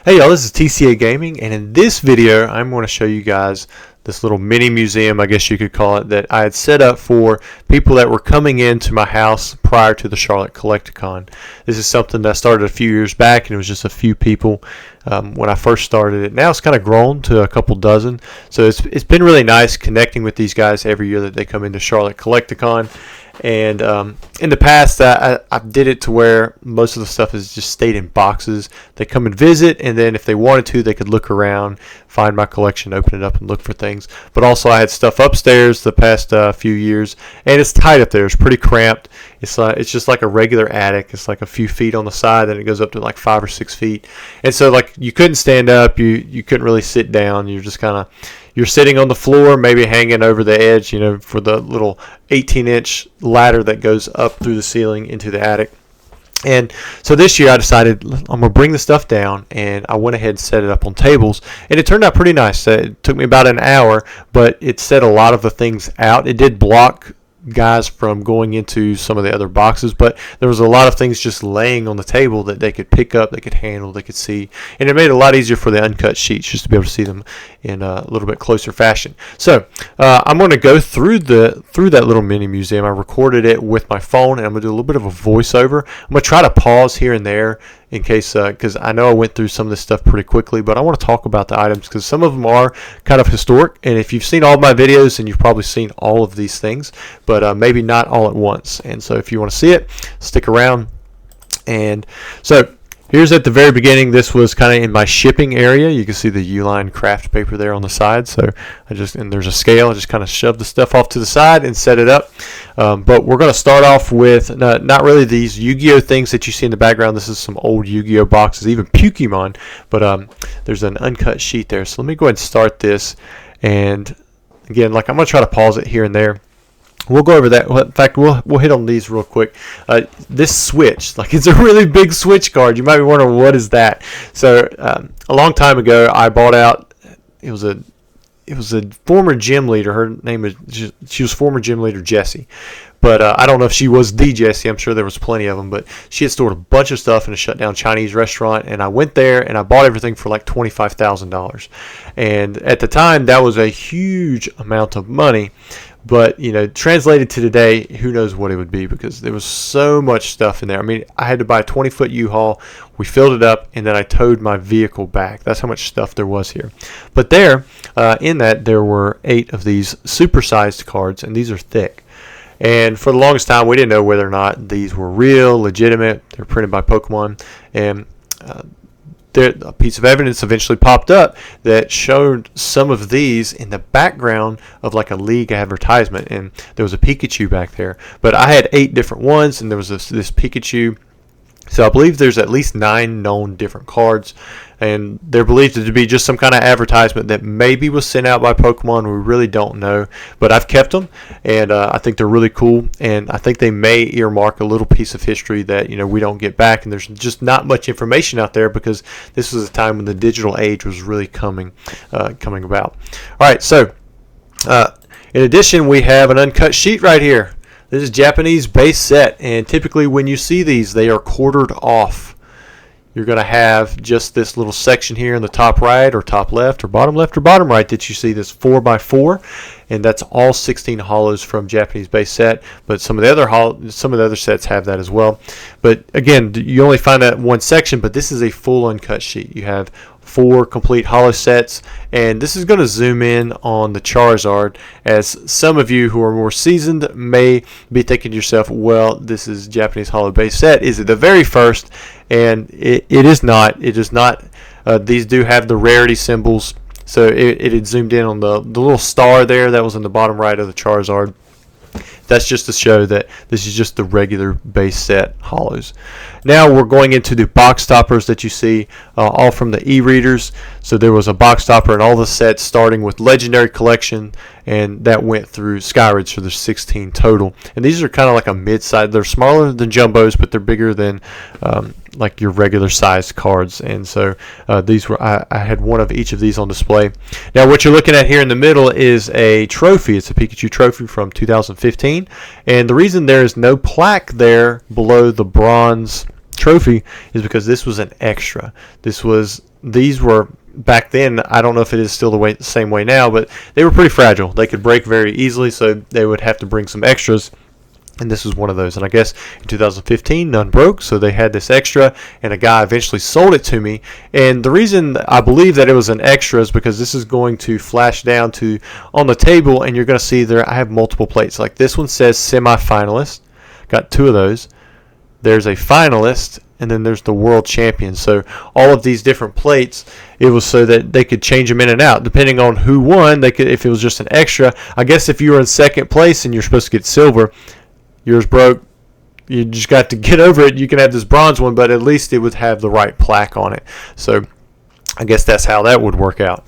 Hey y'all, this is TCA Gaming, and in this video I'm going to show you guys this little mini museum, I guess you could call it, that I had set up for people that were coming into my house prior to the Charlotte Collecticon. This is something that I started a few years back, and it was just a few people when I first started it. Now it's kind of grown to a couple dozen, so it's been really nice connecting with these guys every year that they come into Charlotte Collecticon. And in the past, I did it to where most of the stuff has just stayed in boxes. They come and visit, and then if they wanted to, they could look around, find my collection, open it up, and look for things. But also, I had stuff upstairs the past few years, and it's tight up there. It's pretty cramped. It's just like a regular attic. It's like a few feet on the side, then it goes up to like 5 or 6 feet. And so, like, you couldn't stand up. You couldn't really sit down. You're just kind of... You're sitting on the floor, maybe hanging over the edge, for the little 18-inch ladder that goes up through the ceiling into the attic. And so this year I decided I'm going to bring the stuff down, and I went ahead and set it up on tables. And it turned out pretty nice. It took me about an hour, but it set a lot of the things out. It did block guys from going into some of the other boxes, but there was a lot of things just laying on the table that they could pick up, they could handle, they could see, and it made it a lot easier for the uncut sheets just to be able to see them in a little bit closer fashion. So I'm going to go through that little mini museum. I recorded it with my phone, and I'm going to do a little bit of a voiceover. I'm going to try to pause here and there in case, because I know I went through some of this stuff pretty quickly, but I want to talk about the items because some of them are kind of historic, and if you've seen all of my videos, then you've probably seen all of these things, but maybe not all at once. And so if you want to see it, stick around. And so here's at the very beginning. This was kind of in my shipping area. You can see the Uline craft paper there on the side. So and there's a scale. I just kind of shoved the stuff off to the side and set it up. But we're going to start off with not really these Yu-Gi-Oh things that you see in the background. This is some old Yu-Gi-Oh boxes, even Pokemon. But there's an uncut sheet there. So let me go ahead and start this. And again, I'm going to try to pause it here and there. We'll go over that. In fact, we'll hit on these real quick. This switch, it's a really big switch card. You might be wondering, what is that? So a long time ago, I bought out. It was a former gym leader. Her name is she was former gym leader Jessie, but I don't know if she was the Jessie. I'm sure there was plenty of them, but she had stored a bunch of stuff in a shut down Chinese restaurant, and I went there and I bought everything for like $25,000. And at the time, that was a huge amount of money. But, translated to today, who knows what it would be, because there was so much stuff in there. I mean, I had to buy a 20-foot U-Haul. We filled it up, and then I towed my vehicle back. That's how much stuff there was here. But in that, there were 8 of these supersized cards, and these are thick. And for the longest time, we didn't know whether or not these were real, legitimate. They're printed by Pokemon. And a piece of evidence eventually popped up that showed some of these in the background of like a league advertisement, and there was a Pikachu back there. But I had 8 different ones, and there was this Pikachu. So I believe there's at least 9 known different cards, and they're believed to be just some kind of advertisement that maybe was sent out by Pokemon. We really don't know, but I've kept them, and I think they're really cool, and I think they may earmark a little piece of history that we don't get back, and there's just not much information out there because this was a time when the digital age was really coming about. All right, so in addition, we have an uncut sheet right here. This is Japanese base set, and typically when you see these, they are quartered off. You're going to have just this little section here in the top right or top left or bottom right that you see this 4x4, and that's all 16 hollows from Japanese base set. But some of the other sets have that as well. But again, you only find that in one section, but this is a full uncut sheet. You have 4 complete hollow sets, and this is going to zoom in on the Charizard, as some of you who are more seasoned may be thinking to yourself, well, this is Japanese hollow base set. Is it the very first? And it is not. It is not. These do have the rarity symbols, so it had zoomed in on the little star there that was in the bottom right of the Charizard. That's just to show that this is just the regular base set hollows. Now we're going into the box toppers that you see, all from the e-readers. So there was a box topper in all the sets starting with Legendary Collection, and that went through Skyridge, so there's 16 total. And these are kind of like a mid-size. They're smaller than Jumbos, but they're bigger than like your regular sized cards. And so these were I had one of each of these on display. Now what you're looking at here in the middle is a trophy. It's a Pikachu trophy from 2015. And the reason there is no plaque there below the bronze trophy is because this was an extra. These were back then. I don't know if it is still the same way now, but they were pretty fragile. They could break very easily, so they would have to bring some extras. And this was one of those. And I guess in 2015, none broke, so they had this extra, and a guy eventually sold it to me. And the reason I believe that it was an extra is because this is going to flash down to on the table, and you're going to see there I have multiple plates. Like this one says semi-finalist. Got 2 of those. There's a finalist, and then there's the world champion. So all of these different plates, it was so that they could change them in and out depending on who won. They could, if it was just an extra. I guess if you were in second place and you're supposed to get silver, yours broke, you just got to get over it. You can have this bronze one, but at least it would have the right plaque on it. So I guess that's how that would work out.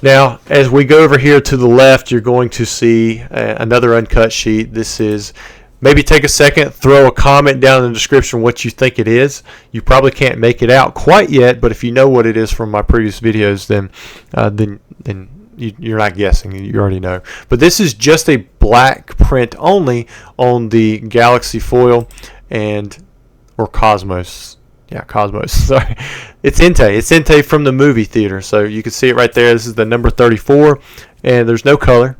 Now, as we go over here to the left, you're going to see another uncut sheet. This is, maybe take a second, throw a comment down in the description what you think it is. You probably can't make it out quite yet, but if you know what it is from my previous videos, then you're not guessing. You already know. But this is just a black print only on the Galaxy foil or Cosmos. Yeah, Cosmos. Sorry. It's Entei. It's Entei from the movie theater. So you can see it right there. This is the number 34, and there's no color.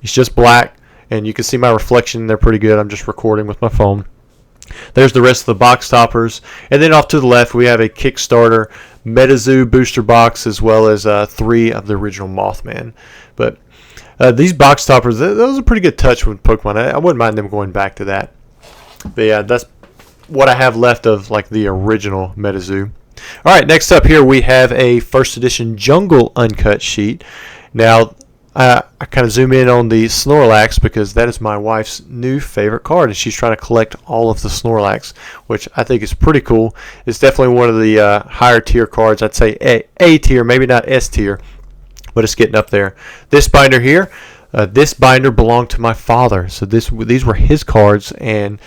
It's just black, and you can see my reflection. They're pretty good. I'm just recording with my phone. There's the rest of the box toppers. And then off to the left, we have a Kickstarter MetaZoo booster box, as well as 3 of the original Mothman. But these box toppers, those are a pretty good touch with Pokemon. I wouldn't mind them going back to that. But yeah, that's what I have left of like the original MetaZoo. All right, next up here we have a first edition Jungle uncut sheet. Now, I kind of zoom in on the Snorlax because that is my wife's new favorite card, and she's trying to collect all of the Snorlax, which I think is pretty cool. It's definitely one of the higher tier cards. I'd say A tier, maybe not S tier, but it's getting up there. This binder here, this binder belonged to my father, so these were his cards, and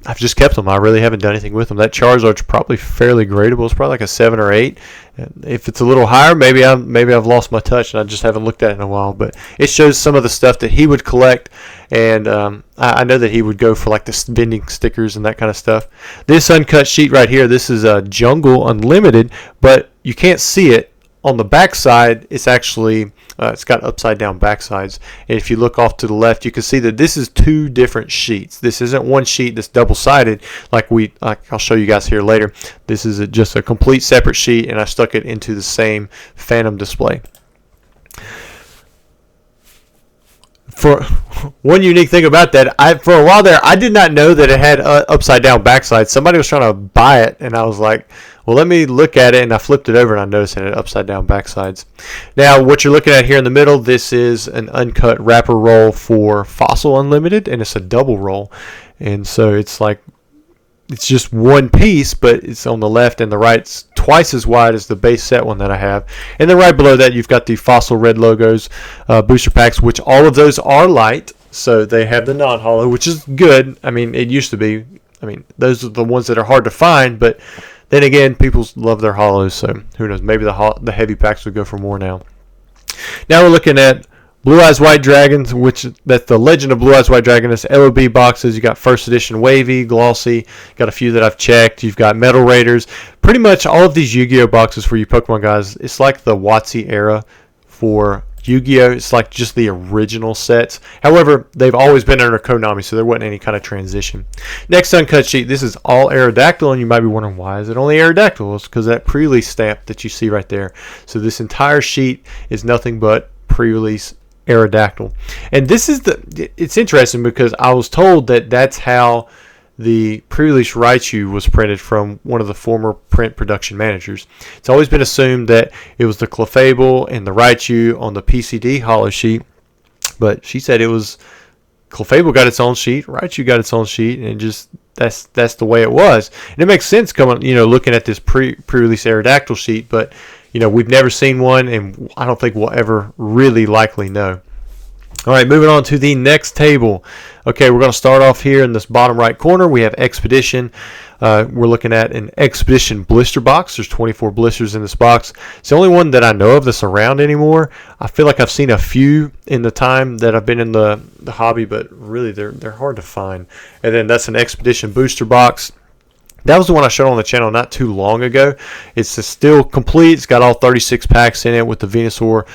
I've just kept them. I really haven't done anything with them. That Charizard's probably fairly gradable. It's probably like a 7 or 8. And if it's a little higher, maybe I've lost my touch and I just haven't looked at it in a while. But it shows some of the stuff that he would collect, and I know that he would go for like the vending stickers and that kind of stuff. This uncut sheet right here, this is a Jungle Unlimited, but you can't see it. On the back side, it's actually it's got upside down back sides, and if you look off to the left, you can see that this is 2 different sheets. This isn't one sheet that's double-sided like I'll show you guys here later. This is just a complete separate sheet, and I stuck it into the same Phantom display. For one unique thing about that, for a while there, I did not know that it had upside down backsides. Somebody was trying to buy it, and I was like, well, let me look at it, and I flipped it over, and I noticed it had upside down backsides. Now, what you're looking at here in the middle, this is an uncut wrapper roll for Fossil Unlimited, and it's a double roll. And so it's like, it's just one piece, but it's on the left and the right. It's twice as wide as the base set one that I have. And then right below that, you've got the Fossil Red Logos booster packs, which all of those are light. So they have the non-holo, which is good. I mean, it used to be. I mean, those are the ones that are hard to find, but then again, people love their holos, so who knows? Maybe the heavy packs would go for more now. Now we're looking at Blue Eyes White Dragons, which that's the Legend of Blue Eyes White Dragon. It's LOB boxes. You got first edition Wavy, Glossy. Got a few that I've checked. You've got Metal Raiders. Pretty much all of these Yu-Gi-Oh boxes for you Pokemon guys. It's like the WotC era for Yu-Gi-Oh! It's like just the original sets. However, they've always been under Konami, so there wasn't any kind of transition. Next uncut sheet, this is all Aerodactyl, and you might be wondering, why is it only Aerodactyl? It's because that pre-release stamp that you see right there. So this entire sheet is nothing but pre-release Aerodactyl. And this is it's interesting because I was told that that's how the pre-release Raichu was printed from one of the former print production managers. It's always been assumed that it was the Clefable and the Raichu on the PCD holo sheet, but she said it was Clefable got its own sheet, Raichu got its own sheet, and just that's the way it was. And it makes sense looking at this pre-release Aerodactyl sheet, but we've never seen one, and I don't think we'll ever really likely know. All right, moving on to the next table. Okay, we're going to start off here in this bottom right corner. We have Expedition. We're looking at an Expedition blister box. There's 24 blisters in this box. It's the only one that I know of that's around anymore. I feel like I've seen a few in the time that I've been in the hobby, but really they're hard to find. And then that's an Expedition booster box. That was the one I showed on the channel not too long ago. It's still complete. It's got all 36 packs in it with the Venusaur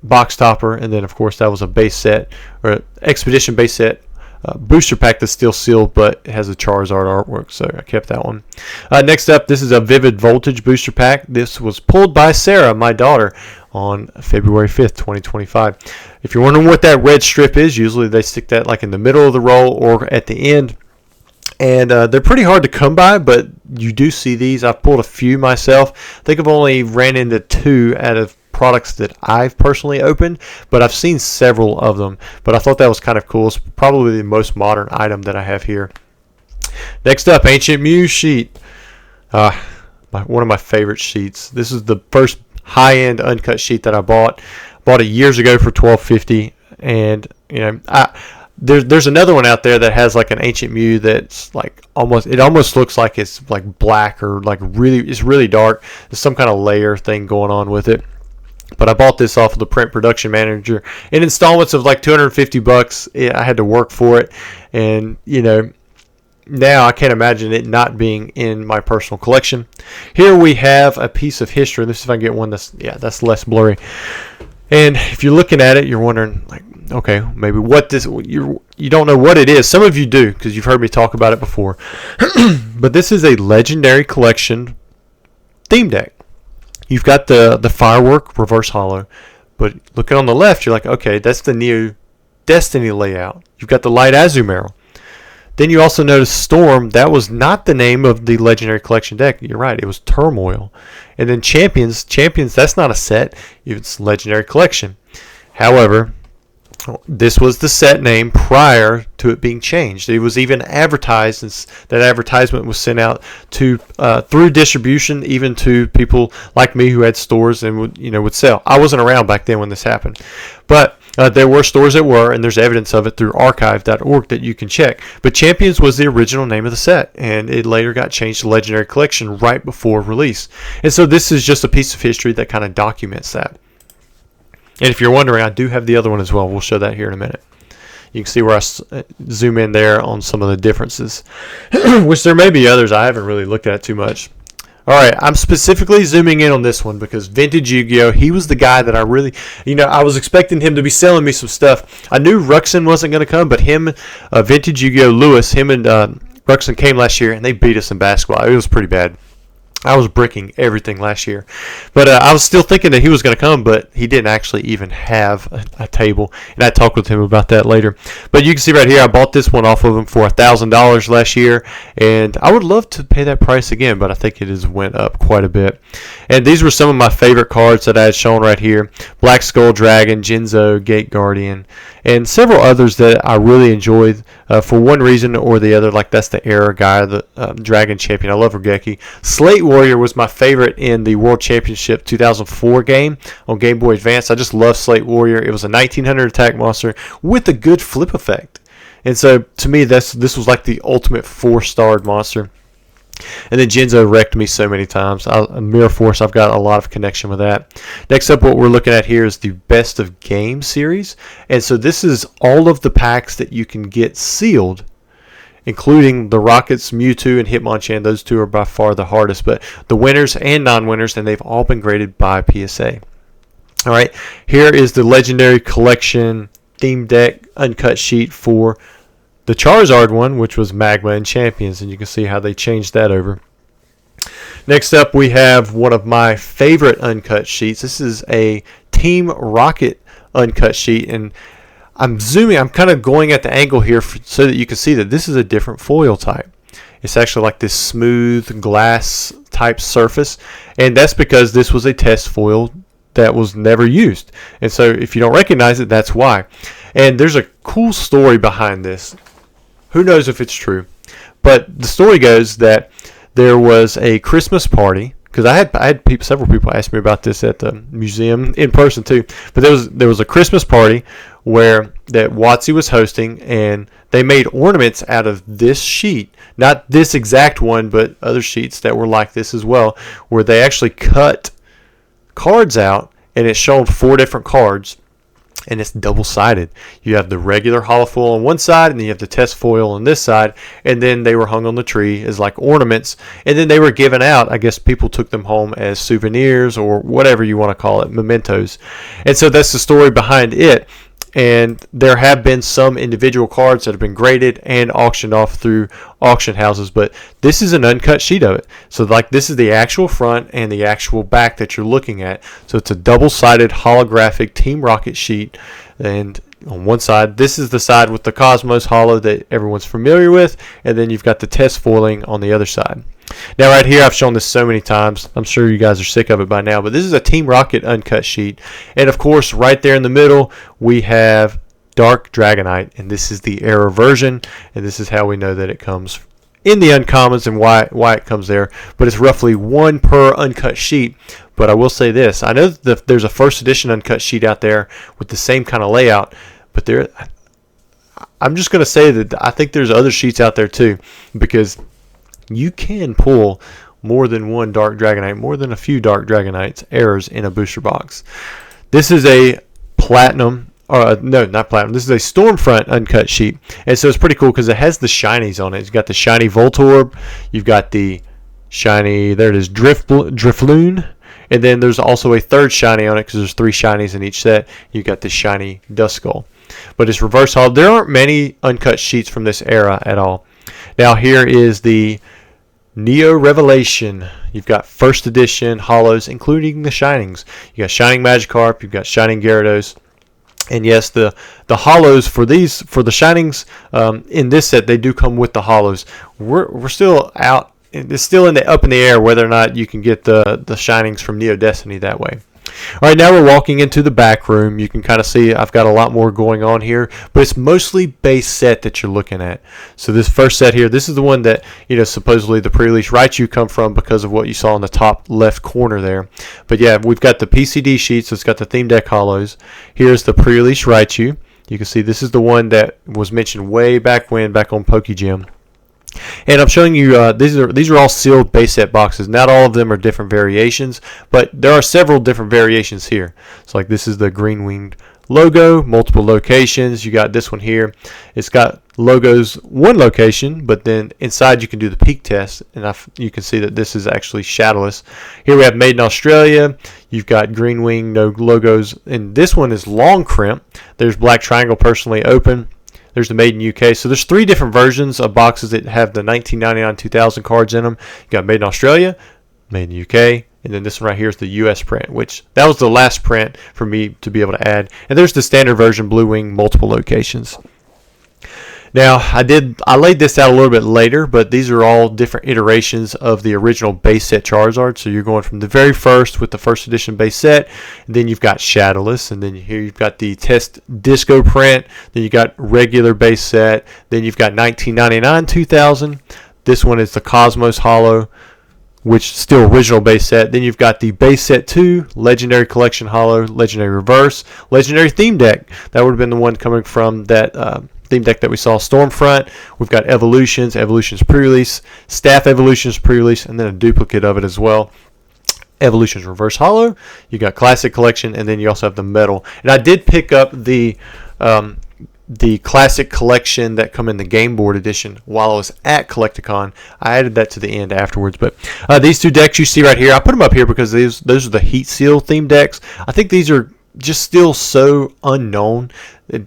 box topper, and then of course that was a base set or expedition base set booster pack that's still sealed, but it has a Charizard artwork, so I kept that one. Next up, this is a Vivid Voltage booster pack. This was pulled by Sarah, my daughter, on February 5th, 2025. If you're wondering what that red strip is, usually they stick that like in the middle of the roll or at the end. And they're pretty hard to come by, but you do see these. I've pulled a few myself. I think I've only ran into 2 out of products that I've personally opened, but I've seen several of them. But I thought that was kind of cool. It's probably the most modern item that I have here. Next up, Ancient Mew sheet. One of my favorite sheets. This is the first high-end uncut sheet that I bought. Bought it years ago for $12.50, and you know there's another one out there that has like an Ancient Mew that's like almost looks like it's like black or like it's really dark. There's some kind of layer thing going on with it. But I bought this off of the Print Production Manager in installments of like $250. I had to work for it, and you know, now I can't imagine it not being in my personal collection. Here we have a piece of history. Let's see if I can get one that's less blurry. And if you're looking at it, you're wondering like, okay, maybe you don't know what it is. Some of you do because you've heard me talk about it before. But this is a Legendary Collection theme deck. You've got the Firework Reverse Holo, but looking on the left, you're like, okay, that's the new Destiny layout. You've got the Light Azumarill. Then you also notice Storm. That was not the name of the Legendary Collection deck. You're right, it was Turmoil. And then Champions, that's not a set. It's Legendary Collection. However, this was the set name prior to it being changed. It was even advertised, and that advertisement was sent out to through distribution, even to people like me who had stores and would sell. I wasn't around back then when this happened, but there were stores that were, and there's evidence of it through archive.org that you can check. But Champions was the original name of the set, and it later got changed to Legendary Collection right before release. And so this is just a piece of history that kind of documents that. And if you're wondering, I do have the other one as well. We'll show that here in a minute. You can see where I zoom in there on some of the differences, which there may be others. I haven't really looked at it too much. All right, I'm specifically zooming in on this one because Vintage Yu-Gi-Oh! He was the guy that I really, I was expecting him to be selling me some stuff. I knew Ruxin wasn't going to come, but Vintage Yu-Gi-Oh! Lewis, him and Ruxin came last year, and they beat us in basketball. It was pretty bad. I was bricking everything last year. But I was still thinking that he was going to come, but he didn't actually even have a table. And I talked with him about that later. But you can see right here, I bought this one off of him for $1,000 last year. And I would love to pay that price again, but I think it has went up quite a bit. And these were some of my favorite cards that I had shown right here. Black Skull Dragon, Jinzo, Gate Guardian, and several others that I really enjoyed for one reason or the other. Like that's the Era guy, the Dragon Champion. I love Regeki. Slate Warrior was my favorite in the World Championship 2004 game on Game Boy Advance. I just love Slate Warrior. It was a 1900 attack monster with a good flip effect. And so to me, this was like the ultimate 4-starred monster. And then Jinzo wrecked me so many times. Mirror Force, I've got a lot of connection with that. Next up, what we're looking at here is the Best of Game series. And so this is all of the packs that you can get sealed, including the Rockets, Mewtwo, and Hitmonchan. Those two are by far the hardest, but the winners and non-winners, and they've all been graded by PSA. All right, here is the Legendary Collection theme deck uncut sheet for the Charizard one, which was Magma and Champions, and you can see how they changed that over. Next up, we have one of my favorite uncut sheets. This is a Team Rocket uncut sheet, and I'm kind of going at the angle here so that you can see that this is a different foil type. It's actually like this smooth glass type surface, and that's because this was a test foil that was never used. And so if you don't recognize it, that's why. And there's a cool story behind this. Who knows if it's true, but the story goes that there was a Christmas party, because I had several people ask me about this at the museum in person too. But there was a Christmas party that WotC was hosting, and they made ornaments out of this sheet, not this exact one, but other sheets that were like this as well, where they actually cut cards out, and it showed 4 different cards. and it's double-sided. You have the regular hollow foil on one side, and then you have the test foil on this side, and then they were hung on the tree as like ornaments, and then they were given out. I guess people took them home as souvenirs or whatever you want to call it, mementos. And so that's the story behind it. And there have been some individual cards that have been graded and auctioned off through auction houses, but this is an uncut sheet of it. So like this is the actual front and the actual back that you're looking at. So it's a double-sided holographic Team Rocket sheet, and on one side, this is the side with the Cosmos holo that everyone's familiar with, and then you've got the test foiling on the other side. Now right here, I've shown this so many times, I'm sure you guys are sick of it by now, but this is a Team Rocket uncut sheet. And of course, right there in the middle, we have Dark Dragonite, and this is the error version, and this is how we know that it comes in the uncommons and why it comes there. But it's roughly one per uncut sheet. But I will say this, I know that there's a first edition uncut sheet out there with the same kind of layout, but I'm just going to say that I think there's other sheets out there too, because you can pull more than one Dark Dragonite, more than a few Dark Dragonites errors in a booster box. This is a platinum, or no, not platinum. This is a Stormfront uncut sheet, and so it's pretty cool because it has the shinies on it. It's got the shiny Voltorb, you've got the shiny, there it is, Drifloon, and then there's also a third shiny on it because there's 3 shinies in each set. You've got the shiny Duskull, but it's reverse holo. There aren't many uncut sheets from this era at all. Now here is the Neo Revelation. You've got first edition holos, including the shinings. You got Shining Magikarp, you've got Shining Gyarados, and yes, the holos for the shinings in this set, they do come with the holos. We're still out. It's still up in the air whether or not you can get the shinings from Neo Destiny that way. All right, now we're walking into the back room. You can kind of see I've got a lot more going on here, but it's mostly base set that you're looking at. So this first set here, this is the one that, supposedly the pre-release Raichu come from because of what you saw in the top left corner there. But yeah, we've got the PCD sheet, so it's got the theme deck holos. Here's the pre-release Raichu. You can see this is the one that was mentioned way back on PokeGym. And I'm showing you these are all sealed base set boxes. Not all of them are different variations, but there are several different variations here. So like this is the green winged logo, multiple locations. You got this one here. It's got logos one location, but then inside you can do the peak test, and you can see that this is actually shadowless. Here we have made in Australia. You've got green wing, no logos, and this one is long crimp. There's black triangle personally open. There's the Made in UK. So there's 3 different versions of boxes that have the 1999-2000 cards in them. You got Made in Australia, Made in UK, and then this one right here is the US print, which that was the last print for me to be able to add. And there's the standard version, Blue Wing, multiple locations. Now, I laid this out a little bit later, but these are all different iterations of the original base set Charizard. So you're going from the very first with the first edition base set, and then you've got Shadowless, and then here you've got the test disco print, then you got regular base set, then you've got 1999-2000. This one is the Cosmos Holo, which is still original base set. Then you've got the base set 2, Legendary Collection Holo, Legendary Reverse, Legendary Theme Deck. That would have been the one coming from that theme deck that we saw, Stormfront. We've got Evolutions pre-release, Staff Evolutions pre-release, and then a duplicate of it as well. Evolutions Reverse Holo. You got Classic Collection, and then you also have the Metal. And I did pick up the Classic Collection that come in the Game Board edition while I was at Collecticon. I added that to the end afterwards. But these 2 decks you see right here, I put them up here because those are the Heat Seal theme decks. I think these are just still so unknown.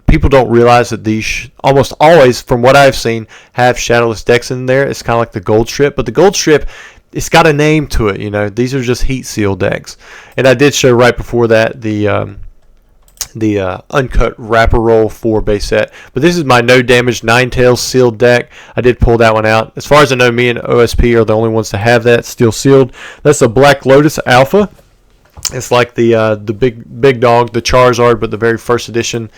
People don't realize that these almost always, from what I've seen, have shadowless decks in there. It's kind of like the Gold Strip, but the Gold Strip, it's got a name to it. These are just heat seal decks. And I did show right before that the uncut wrapper roll 4 base set, but this is my no damage Ninetales sealed deck. I did pull that one out. As far as I know, me and OSP are the only ones to have that still sealed. That's a Black Lotus Alpha. It's like the big dog, the Charizard, but the very first edition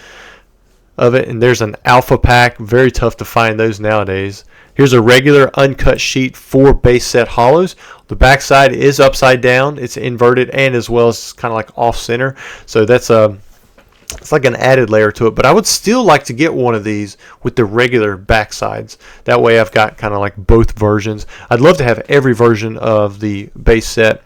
of it. And there's an Alpha pack. Very tough to find those nowadays. Here's a regular uncut sheet for base set holos. The backside is upside down. It's inverted and as well as kind of like off center. So that's it's like an added layer to it. But I would still like to get one of these with the regular backsides. That way I've got kind of like both versions. I'd love to have every version of the base set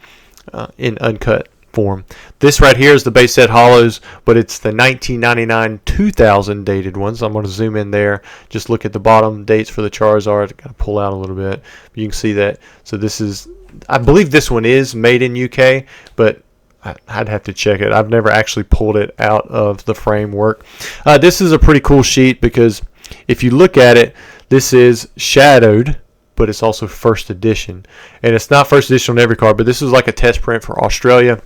in uncut form. This right here is the base set hollows, but it's the 1999-2000 dated ones. I'm going to zoom in there. Just look at the bottom dates for the Charizard. Got to pull out a little bit. You can see that. So this is, I believe this one is made in UK, but I'd have to check it. I've never actually pulled it out of the framework. This is a pretty cool sheet because if you look at it, this is shadowed, but it's also first edition. And it's not first edition on every card, but this is like a test print for Australia.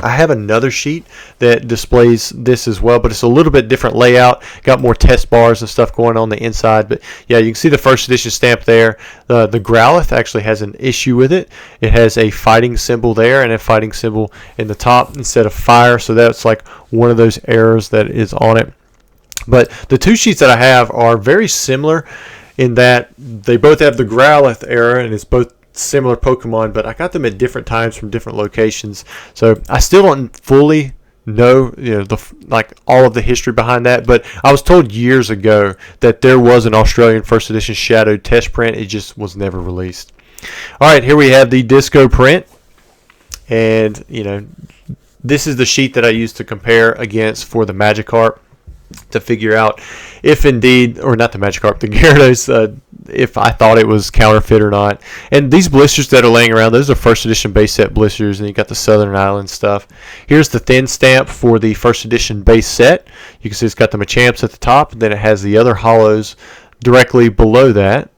I have another sheet that displays this as well, but it's a little bit different layout. Got more test bars and stuff going on the inside. But yeah, you can see the first edition stamp there. The Growlithe actually has an issue with it. It has a fighting symbol there and a fighting symbol in the top instead of fire. So that's like one of those errors that is on it. But the two sheets that I have are very similar in that they both have the Growlithe error and it's both similar Pokemon, but I got them at different times from different locations. So I still don't fully know, like all of the history behind that, but I was told years ago that there was an Australian first edition shadowed test print. It just was never released. All right, here we have the Disco print, and this is the sheet that I used to compare against for the Magikarp to figure out if indeed, or not the Magikarp, the Gyarados, if I thought it was counterfeit or not. And these blisters that are laying around, those are first edition base set blisters, and you got the Southern Island stuff. Here's the thin stamp for the first edition base set. You can see it's got the Machamps at the top, and then it has the other hollows directly below that.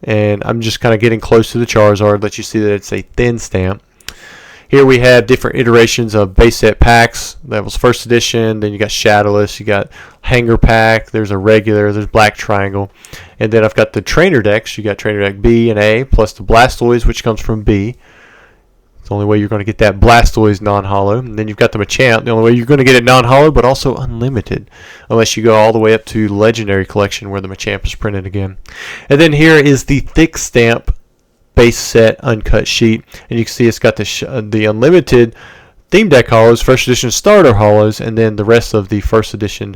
And I'm just kind of getting close to the Charizard, let you see that it's a thin stamp. Here we have different iterations of base set packs. That was first edition. Then you got Shadowless. You got Hanger Pack. There's a regular. There's Black Triangle. And then I've got the trainer decks. You got Trainer Deck B and A, plus the Blastoise, which comes from B. It's the only way you're going to get that Blastoise non-hollow. And then you've got the Machamp. The only way you're going to get it non-hollow, but also unlimited, unless you go all the way up to Legendary Collection where the Machamp is printed again. And then here is the thick stamp base set uncut sheet, and you can see it's got the unlimited theme deck hollows, first edition starter hollows, and then the rest of the first edition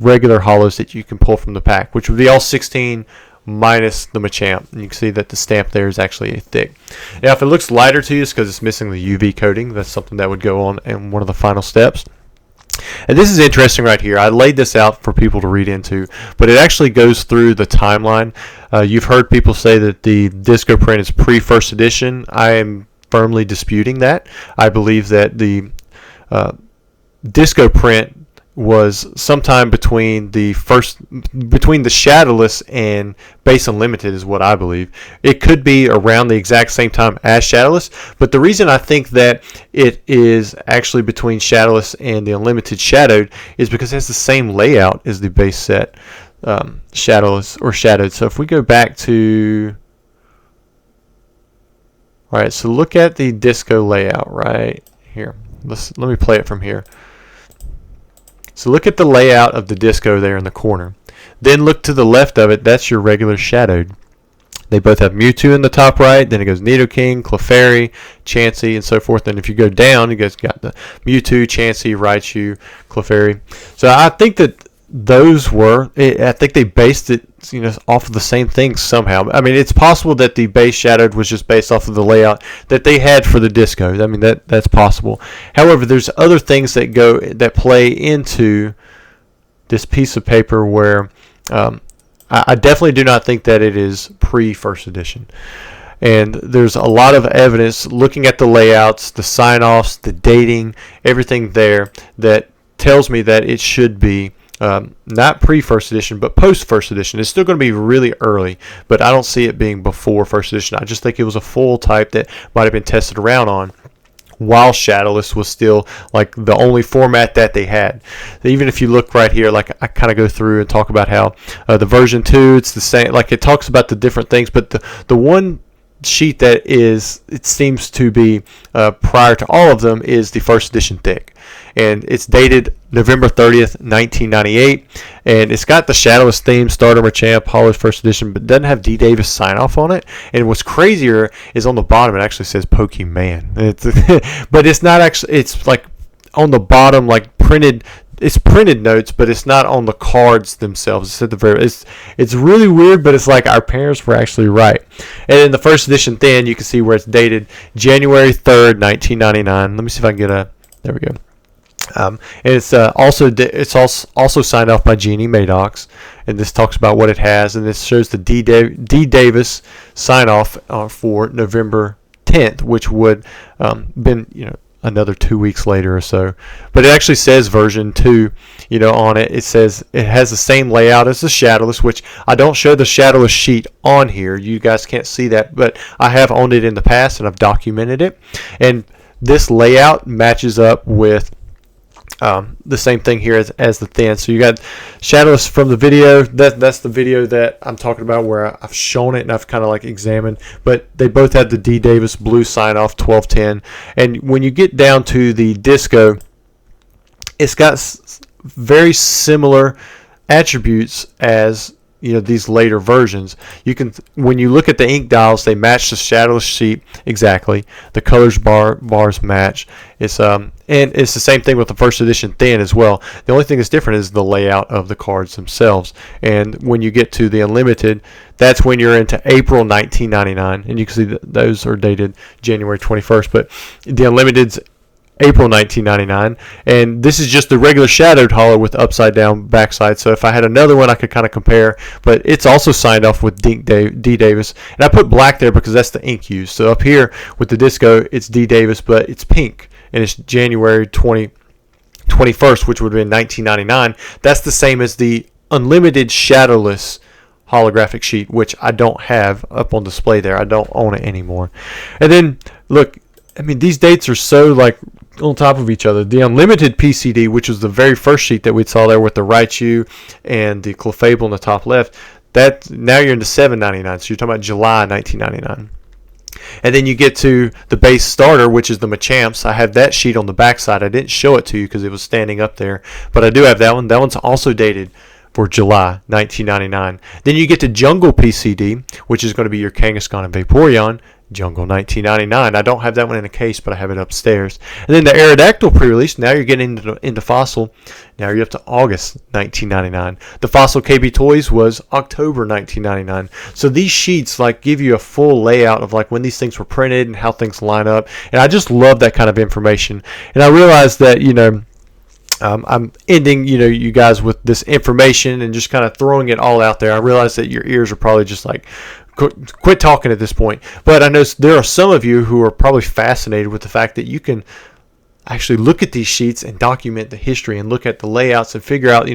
regular hollows that you can pull from the pack, which would be all 16 minus the Machamp. And you can see that the stamp there is actually a thick. Now if it looks lighter to you, it's because it's missing the UV coating. That's something that would go on in one of the final steps. And this is interesting right here. I laid this out for people to read into, but it actually goes through the timeline. You've heard people say that the Disco print is pre-first edition. I am firmly disputing that. I believe that the Disco print was sometime between the Shadowless and Base Unlimited is what I believe. It could be around the exact same time as Shadowless, but the reason I think that it is actually between Shadowless and the Unlimited Shadowed is because it has the same layout as the base set Shadowless or Shadowed. So if we go back to, alright, so look at the Disco layout right here. Let me play it from here. So look at the layout of the Disco there in the corner. Then look to the left of it. That's your regular Shadowed. They both have Mewtwo in the top right. Then it goes Nidoking, Clefairy, Chansey, and so forth. And if you go down, you guys got the Mewtwo, Chansey, Raichu, Clefairy. So I think that those were, I think they based it off of the same thing somehow. I mean, it's possible that the base Shadowed was just based off of the layout that they had for the Disco. I mean, that's possible. However, there's other things that play into this piece of paper where I definitely do not think that it is pre-first edition. And there's a lot of evidence looking at the layouts, the sign-offs, the dating, everything there that tells me that it should be not pre-first edition, but post-first edition. It's still going to be really early, but I don't see it being before first edition. I just think it was a full type that might have been tested around on while Shadowless was still like the only format that they had. Even if you look right here, like I kind of go through and talk about how the version 2, it's the same, like it talks about the different things, but the one sheet that it seems to be prior to all of them is the first edition thick. And it's dated November 30th, 1998. And it's got the Shadowless theme, Starter Machamp, Hollow's first edition, but doesn't have D. Davis sign off on it. And what's crazier is on the bottom, it actually says Pokemon. But it's not actually, it's like on the bottom, like printed it's printed notes, but it's not on the cards themselves. It's at the very. It's really weird, but it's like our parents were actually right. And in the first edition thin, you can see where it's dated January 3rd, 1999. Let me see if I can get a. There we go. And it's also signed off by Jeannie Maddox, and this talks about what it has, and this shows the D. Davis sign off for November 10th, which would been another 2 weeks later or so. But it actually says version 2 on it. It says it has the same layout as the shadowless, which I don't show the shadowless sheet on here. You guys can't see that, but I have owned it in the past and I've documented it, and this layout matches up with the same thing here as the thin. So you got shadowless from the video. That's the video that I'm talking about where I've shown it and I've kind of like examined. But they both had the D. Davis blue sign off 1210. And when you get down to the disco, it's got very similar attributes as these later versions. You can, when you look at the ink dials, they match the shadowless sheet exactly. The colors bars match. It's and it's the same thing with the first edition thin as well. The only thing that's different is the layout of the cards themselves. And when you get to the unlimited, that's when you're into April 1999, and you can see that those are dated January 21st. But the unlimited's April 1999, and this is just the regular shadowed hollow with upside down backside. So if I had another one, I could kind of compare, but it's also signed off with D. Davis, and I put black there because that's the ink used. So up here with the disco, it's D. Davis, but it's pink, and it's January 21st, which would have been 1999. That's the same as the unlimited shadowless holographic sheet, which I don't have up on display there. I don't own it anymore. And then look, I mean, these dates are so like on top of each other. The unlimited PCD, which was the very first sheet that we saw there with the Raichu and the Clefable in the top left, that now you're into 799. So you're talking about July 1999. And then you get to the base starter, which is the Machamps. I have that sheet on the back side. I didn't show it to you because it was standing up there, but I do have that one. That one's also dated for July 1999. Then you get to Jungle PCD, which is going to be your Kangaskhan and Vaporeon, Jungle 1999. I don't have that one in a case, but I have it upstairs. And then the Aerodactyl pre-release, now you're getting into Fossil. Now you're up to August 1999. The Fossil KB Toys was October 1999. So these sheets like give you a full layout of like when these things were printed and how things line up. And I just love that kind of information. And I realized that, I'm ending, you guys with this information and just kind of throwing it all out there. I realize that your ears are probably just like, quit talking at this point. But I know there are some of you who are probably fascinated with the fact that you can actually look at these sheets and document the history and look at the layouts and figure out,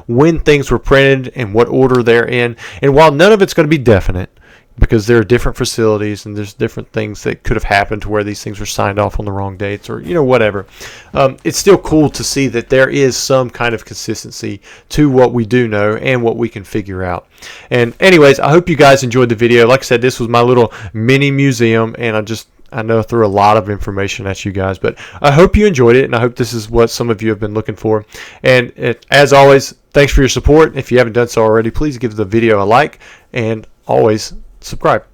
when things were printed and what order they're in. And while none of it's going to be definite, because there are different facilities and there's different things that could have happened to where these things were signed off on the wrong dates or whatever, it's still cool to see that there is some kind of consistency to what we do know and what we can figure out. And anyways, I hope you guys enjoyed the video. Like I said, this was my little mini museum, and I know I threw a lot of information at you guys, but I hope you enjoyed it, and I hope this is what some of you have been looking for. And as always, thanks for your support. If you haven't done so already, please give the video a like, and always subscribe.